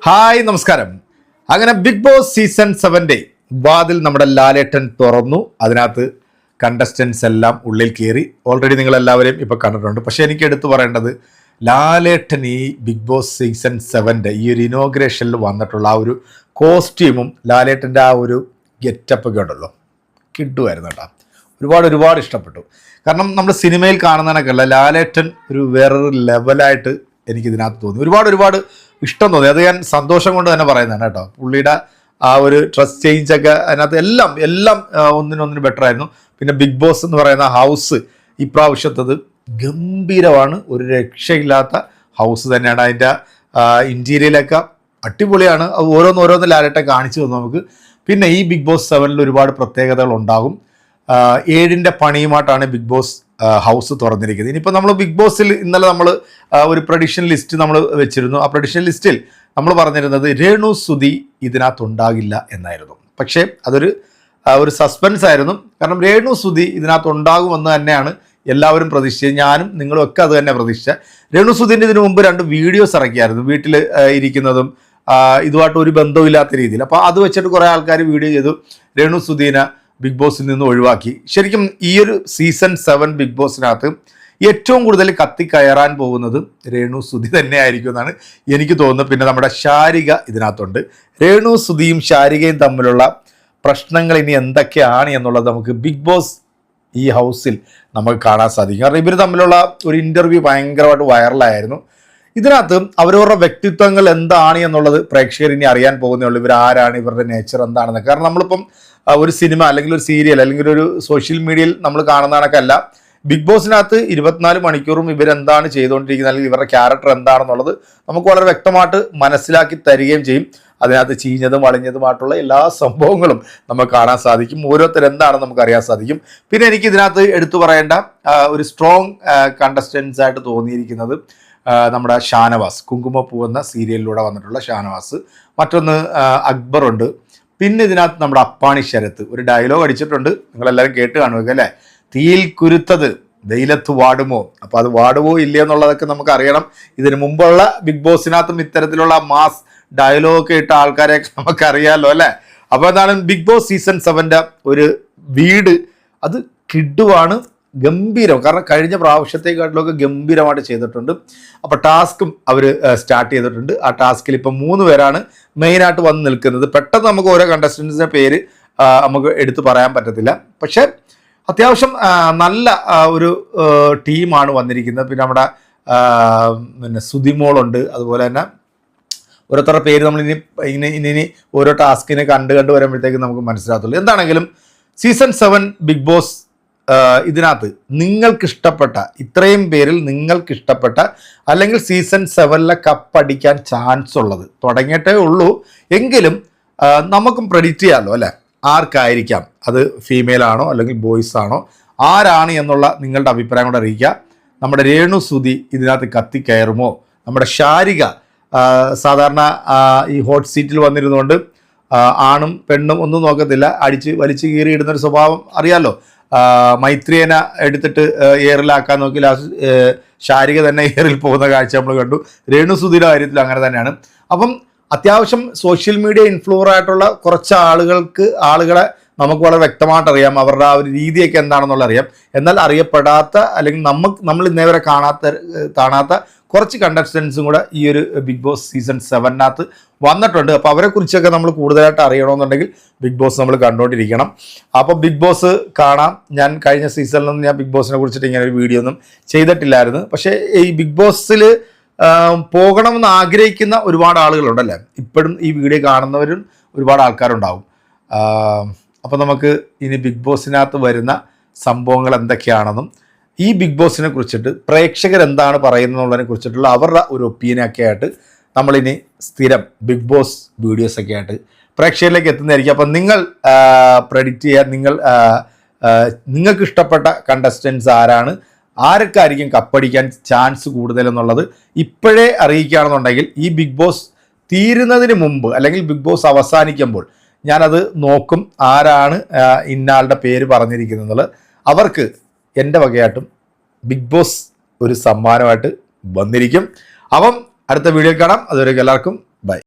Hi നമസ്കാരം. അങ്ങനെ big boss season 7 വാതിൽ നമ്മുടെ ലാലേട്ടൻ തുറന്നു. അതിനകത്ത് കണ്ടസ്റ്റൻസ് എല്ലാം ഉള്ളിൽ കയറി. ഓൾറെഡി നിങ്ങളെല്ലാവരെയും ഇപ്പോൾ കണ്ടിട്ടുണ്ട്. പക്ഷേ എനിക്ക് എടുത്തു പറയേണ്ടത് ലാലേട്ടൻ ഈ ബിഗ് ബോസ് സീസൺ 7 ഈ ഒരു ഇനോഗ്രേഷനിൽ വന്നിട്ടുള്ള ആ ഒരു കോസ്റ്റ്യൂമും ലാലേട്ടൻ്റെ ആ ഒരു ഗെറ്റപ്പൊക്കെ ഉണ്ടല്ലോ, കിട്ടുമായിരുന്നു കേട്ടോ. ഒരുപാട് ഇഷ്ടപ്പെട്ടു. കാരണം നമ്മൾ സിനിമയിൽ കാണുന്നതിനൊക്കെയല്ല, ലാലേട്ടൻ ഒരു വേറൊരു ലെവലായിട്ട് എനിക്കിതിനകത്ത് തോന്നി. ഒരുപാട് ഇഷ്ടം തോന്നി. അത് ഞാൻ സന്തോഷം കൊണ്ട് തന്നെ പറയുന്നതാണ് കേട്ടോ. പുള്ളിയുടെ ആ ഒരു ഡ്രസ് ചേഞ്ചൊക്കെ അതിനകത്ത് എല്ലാം ഒന്നിനൊന്നിന് ബെറ്റർ ആയിരുന്നു. പിന്നെ ബിഗ് ബോസ് എന്ന് പറയുന്ന ഹൗസ് ഇപ്രാവശ്യത്തത് ഗംഭീരമാണ്. ഒരു രക്ഷയില്ലാത്ത ഹൗസ് തന്നെയാണ്. അതിൻ്റെ ഇൻറ്റീരിയലൊക്കെ അടിപൊളിയാണ്. അത് ഓരോന്ന് ലാലേട്ടൻ കാണിച്ചു തന്നു നമുക്ക്. പിന്നെ ഈ ബിഗ് ബോസ് 7 ഒരുപാട് പ്രത്യേകതകൾ ഉണ്ടാകും. 7ന്റെ പണിയുമായിട്ടാണ് ബിഗ് ബോസ് ഹൗസ് തുറന്നിരിക്കുന്നത്. ഇനിയിപ്പോൾ നമ്മൾ ബിഗ് ബോസിൽ ഇന്നലെ നമ്മൾ ഒരു പ്രഡിക്ഷൻ ലിസ്റ്റ് നമ്മൾ വെച്ചിരുന്നു. ആ പ്രഡിക്ഷൻ ലിസ്റ്റിൽ നമ്മൾ പറഞ്ഞിരുന്നത് രേണു സുധി ഇതിനകത്തുണ്ടാകില്ല എന്നായിരുന്നു. പക്ഷേ അതൊരു സസ്പെൻസ് ആയിരുന്നു. കാരണം രേണു സുധി ഇതിനകത്തുണ്ടാകുമെന്ന് തന്നെയാണ് എല്ലാവരും പ്രതീക്ഷിച്ചത്. ഞാനും നിങ്ങളും ഒക്കെ അത് തന്നെ പ്രതീക്ഷിച്ച. രേണു സുധീൻ്റെ ഇതിനു മുമ്പ് 2 വീഡിയോസ് ഇറക്കിയായിരുന്നു, വീട്ടിൽ ഇരിക്കുന്നതും ഇതുമായിട്ട് ഒരു ബന്ധമില്ലാത്ത രീതിയിൽ. അപ്പോൾ അത് വെച്ചിട്ട് കുറേ ആൾക്കാർ വീഡിയോ ചെയ്തു രേണു സുധീനെ ബിഗ് ബോസിൽ നിന്ന് ഒഴിവാക്കി. ശരിക്കും ഈ ഒരു സീസൺ 7 ബിഗ് ബോസിനകത്ത് ഏറ്റവും കൂടുതൽ കത്തിക്കയറാൻ പോകുന്നത് രേണു സുധി തന്നെയായിരിക്കും എന്നാണ് എനിക്ക് തോന്നുന്നത്. പിന്നെ നമ്മുടെ ശാരിക ഇതിനകത്തുണ്ട്. രേണു സുധിയും ശാരികയും തമ്മിലുള്ള പ്രശ്നങ്ങൾ ഇനി എന്തൊക്കെയാണ് എന്നുള്ളത് നമുക്ക് ബിഗ് ബോസ് ഈ ഹൗസിൽ നമുക്ക് കാണാൻ സാധിക്കും. കാരണം ഇവർ തമ്മിലുള്ള ഒരു ഇൻ്റർവ്യൂ ഭയങ്കരമായിട്ട് വൈറലായിരുന്നു. ഇതിനകത്ത് അവരവരുടെ വ്യക്തിത്വങ്ങൾ എന്താണ് എന്നുള്ളത് പ്രേക്ഷകർ ഇനി അറിയാൻ പോകുന്നേ ഉള്ളൂ. ഇവരാരാണ്, ഇവരുടെ നേച്ചർ എന്താണെന്നൊക്കെ. കാരണം നമ്മളിപ്പം ഒരു സിനിമ അല്ലെങ്കിൽ ഒരു സീരിയൽ അല്ലെങ്കിൽ ഒരു സോഷ്യൽ മീഡിയയിൽ നമ്മൾ കാണുന്ന കണക്കല്ല, ബിഗ് ബോസിനകത്ത് 24 മണിക്കൂറും ഇവരെന്താണ് ചെയ്തുകൊണ്ടിരിക്കുന്നത് അല്ലെങ്കിൽ ഇവരുടെ ക്യാരക്ടർ എന്താണെന്നുള്ളത് നമുക്ക് വളരെ വ്യക്തമായിട്ട് മനസ്സിലാക്കി തരികയും ചെയ്യും. അതിനകത്ത് ചീഞ്ഞതും വളഞ്ഞതുമായിട്ടുള്ള എല്ലാ സംഭവങ്ങളും നമുക്ക് കാണാൻ സാധിക്കും. ഓരോരുത്തരെന്താണെന്ന് നമുക്ക് അറിയാൻ സാധിക്കും. പിന്നെ എനിക്ക് ഇതിനകത്ത് എടുത്തു പറയേണ്ട ഒരു സ്ട്രോങ് കണ്ടസ്റ്റൻസ് ആയിട്ട് തോന്നിയിരിക്കുന്നത് നമ്മുടെ ഷാനവാസ്, കുങ്കുമപ്പൂ എന്ന സീരിയലിലൂടെ വന്നിട്ടുള്ള ഷാനവാസ്. മറ്റൊന്ന് അക്ബറുണ്ട്. പിന്നെ ഇതിനകത്ത് നമ്മുടെ അപ്പാണി ശരത്ത് ഒരു ഡയലോഗ് അടിച്ചിട്ടുണ്ട്, നിങ്ങളെല്ലാവരും കേട്ട് കാണുക അല്ലേ. തീയിൽ കുരുത്തത് വെയിലത്ത് വാടുമോ. അപ്പോൾ അത് വാടുമോ ഇല്ല എന്നുള്ളതൊക്കെ നമുക്ക് അറിയണം. ഇതിന് മുമ്പുള്ള ബിഗ് ബോസിനകത്തും ഇത്തരത്തിലുള്ള മാസ് ഡയലോഗൊക്കെ ഇട്ട ആൾക്കാരെയൊക്കെ നമുക്കറിയാമല്ലോ അല്ലേ. അപ്പോൾ എന്താണ് ബിഗ് ബോസ് സീസൺ 7 ഒരു വീട് അത് കിഡുവാണ്, ഗംഭീരം. കാരണം കഴിഞ്ഞ പ്രാവശ്യത്തെക്കാട്ടിലൊക്കെ ഗംഭീരമായിട്ട് ചെയ്തിട്ടുണ്ട്. അപ്പോൾ ടാസ്കും അവർ സ്റ്റാർട്ട് ചെയ്തിട്ടുണ്ട്. ആ ടാസ്കിൽ ഇപ്പോൾ 3 പേരാണ് മെയിനായിട്ട് വന്ന് നിൽക്കുന്നത്. പെട്ടെന്ന് നമുക്ക് ഓരോ കണ്ടസ്റ്റൻസിൻ്റെ പേര് നമുക്ക് എടുത്തു പറയാൻ പറ്റത്തില്ല. പക്ഷേ അത്യാവശ്യം നല്ല ഒരു ടീമാണ് വന്നിരിക്കുന്നത്. പിന്നെ നമ്മുടെ സുധിമോളുണ്ട്. അതുപോലെ തന്നെ ഓരോരുത്തരുടെ പേര് നമ്മൾ ഇനി ഓരോ ടാസ്കിനെ കണ്ട് വരുമ്പോഴത്തേക്ക് നമുക്ക് മനസ്സിലാകത്തുള്ളൂ. എന്താണെങ്കിലും സീസൺ 7 ബിഗ് ബോസ് ഇതിനകത്ത് നിങ്ങൾക്കിഷ്ടപ്പെട്ട ഇത്രയും പേരിൽ നിങ്ങൾക്കിഷ്ടപ്പെട്ട അല്ലെങ്കിൽ സീസൺ 7 കപ്പടിക്കാൻ ചാൻസ് ഉള്ളത് തുടങ്ങിയിട്ടേ ഉള്ളൂ എങ്കിലും നമുക്കും പ്രെഡിക്റ്റ് ചെയ്യാമല്ലോ അല്ലേ, ആർക്കായിരിക്കാം. അത് ഫീമെയിൽ ആണോ അല്ലെങ്കിൽ ബോയ്സ് ആണോ, ആരാണ് എന്നുള്ള നിങ്ങളുടെ അഭിപ്രായം കൂടെ അറിയിക്കുക. നമ്മുടെ രേണു സുധി ഇതിനകത്ത് കത്തിക്കയറുമോ, നമ്മുടെ ശാരിക സാധാരണ ഈ ഹോട്ട് സീറ്റിൽ വന്നിരുന്നുകൊണ്ട് ആണും പെണ്ണും ഒന്നും നോക്കത്തില്ല, വലിച്ചു കീറിയിടുന്നൊരു സ്വഭാവം അറിയാമല്ലോ. മൈത്രിയനെ എടുത്തിട്ട് എയറിലാക്കാൻ നോക്കി ലാസ്റ്റ് ശാരിക തന്നെ എയറിൽ പോകുന്ന കാഴ്ച നമ്മൾ കണ്ടു. രേണു സുധിയുടെ കാര്യത്തിൽ അങ്ങനെ തന്നെയാണ്. അപ്പം അത്യാവശ്യം സോഷ്യൽ മീഡിയ ഇൻഫ്ലുവർ ആയിട്ടുള്ള കുറച്ച് ആളുകളെ നമുക്ക് വളരെ വ്യക്തമായിട്ട് അറിയാം. അവരുടെ ആ ഒരു രീതിയൊക്കെ എന്താണെന്നുള്ള അറിയാം. എന്നാൽ അറിയപ്പെടാത്ത അല്ലെങ്കിൽ നമ്മൾ ഇന്നേവരെ കാണാത്ത കുറച്ച് കണ്ടസ്റ്റൻസും കൂടെ ഈ ഒരു ബിഗ് ബോസ് സീസൺ 7 വന്നിട്ടുണ്ട്. അപ്പോൾ അവരെക്കുറിച്ചൊക്കെ നമ്മൾ കൂടുതലായിട്ട് അറിയണമെന്നുണ്ടെങ്കിൽ ബിഗ് ബോസ് നമ്മൾ കണ്ടുകൊണ്ടിരിക്കണം. അപ്പോൾ ബിഗ് ബോസ് കാണാം. ഞാൻ കഴിഞ്ഞ സീസണിലൊന്നും ഞാൻ ബിഗ് ബോസിനെ കുറിച്ചിട്ട് ഇങ്ങനെ ഒരു വീഡിയോ ഒന്നും ചെയ്തിട്ടില്ലായിരുന്നു. പക്ഷേ ഈ ബിഗ് ബോസിൽ പോകണമെന്ന് ആഗ്രഹിക്കുന്ന ഒരുപാട് ആളുകളുണ്ടല്ലേ. ഇപ്പോഴും ഈ വീഡിയോ കാണുന്നവരും ഒരുപാട് ആൾക്കാരുണ്ടാവും. അപ്പോൾ നമുക്ക് ഇനി ബിഗ് ബോസിനകത്ത് വരുന്ന സംഭവങ്ങൾ എന്തൊക്കെയാണെന്നും ഈ ബിഗ് ബോസിനെ കുറിച്ചിട്ട് പ്രേക്ഷകർ എന്താണ് പറയുന്നതിനെ കുറിച്ചിട്ടുള്ള അവരുടെ ഒരു ഒപ്പീനിയൊക്കെ ആയിട്ട് നമ്മളിനി സ്ഥിരം ബിഗ് ബോസ് വീഡിയോസൊക്കെ ആയിട്ട് പ്രേക്ഷകരിലേക്ക് എത്തുന്നതായിരിക്കും. അപ്പം നിങ്ങൾ പ്രെഡിക്റ്റ് ചെയ്യുക, നിങ്ങൾക്ക് ഇഷ്ടപ്പെട്ട കണ്ടസ്റ്റൻസ് ആരാണ്, ആർക്കായിരിക്കും കപ്പടിക്കാൻ ചാൻസ് കൂടുതലെന്നുള്ളത് ഇപ്പോഴേ അറിയിക്കുകയാണെന്നുണ്ടെങ്കിൽ ഈ ബിഗ് ബോസ് തീരുന്നതിന് മുമ്പ് അല്ലെങ്കിൽ ബിഗ് ബോസ് അവസാനിക്കുമ്പോൾ ഞാനത് നോക്കും, ആരാണ് ഇന്നാളുടെ പേര് പറഞ്ഞിരിക്കുന്നത്. അവർക്ക് എൻ്റെ വകയായിട്ടും ബിഗ് ബോസ് ഒരു സമ്മാനമായിട്ട് വന്നിരിക്കും. അപ്പം അടുത്ത വീഡിയോ കാണാം. അതുവരെ എല്ലാവർക്കും